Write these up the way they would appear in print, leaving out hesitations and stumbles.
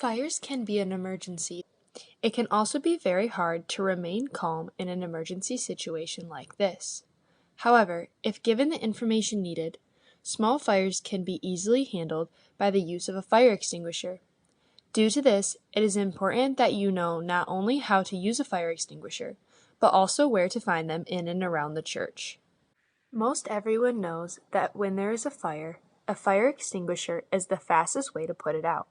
Fires can be an emergency. It can also be very hard to remain calm in an emergency situation like this. However, if given the information needed, small fires can be easily handled by the use of a fire extinguisher. Due to this, it is important that you know not only how to use a fire extinguisher, but also where to find them in and around the church. Most everyone knows that when there is a fire extinguisher is the fastest way to put it out.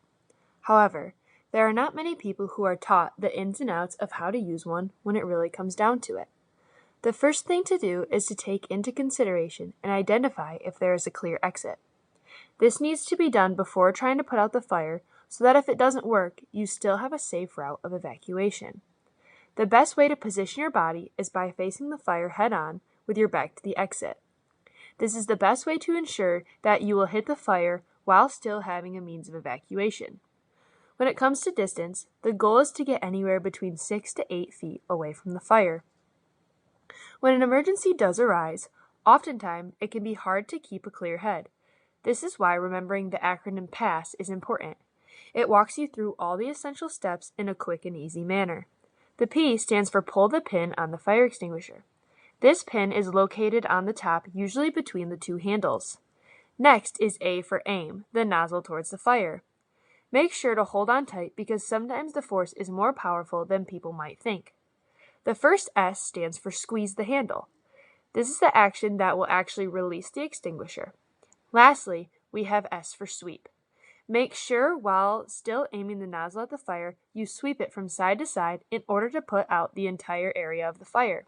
However, there are not many people who are taught the ins and outs of how to use one when it really comes down to it. The first thing to do is to take into consideration and identify if there is a clear exit. This needs to be done before trying to put out the fire so that if it doesn't work, you still have a safe route of evacuation. The best way to position your body is by facing the fire head-on with your back to the exit. This is the best way to ensure that you will hit the fire while still having a means of evacuation. When it comes to distance, the goal is to get anywhere between 6 to 8 feet away from the fire. When an emergency does arise, oftentimes it can be hard to keep a clear head. This is why remembering the acronym PASS is important. It walks you through all the essential steps in a quick and easy manner. The P stands for pull the pin on the fire extinguisher. This pin is located on the top, usually between the two handles. Next is A for aim, the nozzle towards the fire. Make sure to hold on tight because sometimes the force is more powerful than people might think. The first S stands for squeeze the handle. This is the action that will actually release the extinguisher. Lastly, we have S for sweep. Make sure while still aiming the nozzle at the fire, you sweep it from side to side in order to put out the entire area of the fire.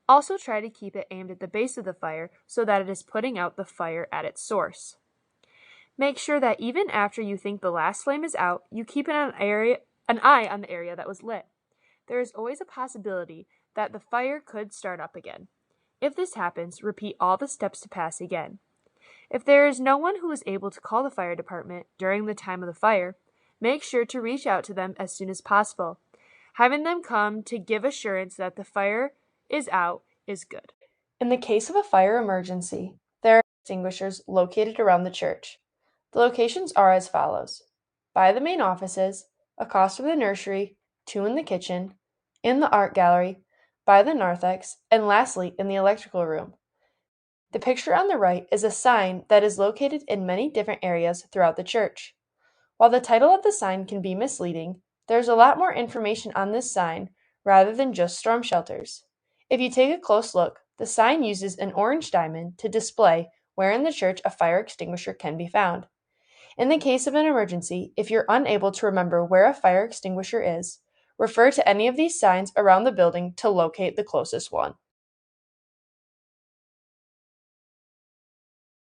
Also try to keep it aimed at the base of the fire so that it is putting out the fire at its source. Make sure that even after you think the last flame is out, you keep an eye on the area that was lit. There is always a possibility that the fire could start up again. If this happens, repeat all the steps to pass again. If there is no one who is able to call the fire department during the time of the fire, make sure to reach out to them as soon as possible. Having them come to give assurance that the fire is out is good. In the case of a fire emergency, there are extinguishers located around the church. The locations are as follows: by the main offices, across from the nursery, 2 in the kitchen, in the art gallery, by the narthex, and lastly in the electrical room. The picture on the right is a sign that is located in many different areas throughout the church. While the title of the sign can be misleading, there's a lot more information on this sign rather than just storm shelters. If you take a close look, the sign uses an orange diamond to display where in the church a fire extinguisher can be found. In the case of an emergency, if you're unable to remember where a fire extinguisher is, refer to any of these signs around the building to locate the closest one.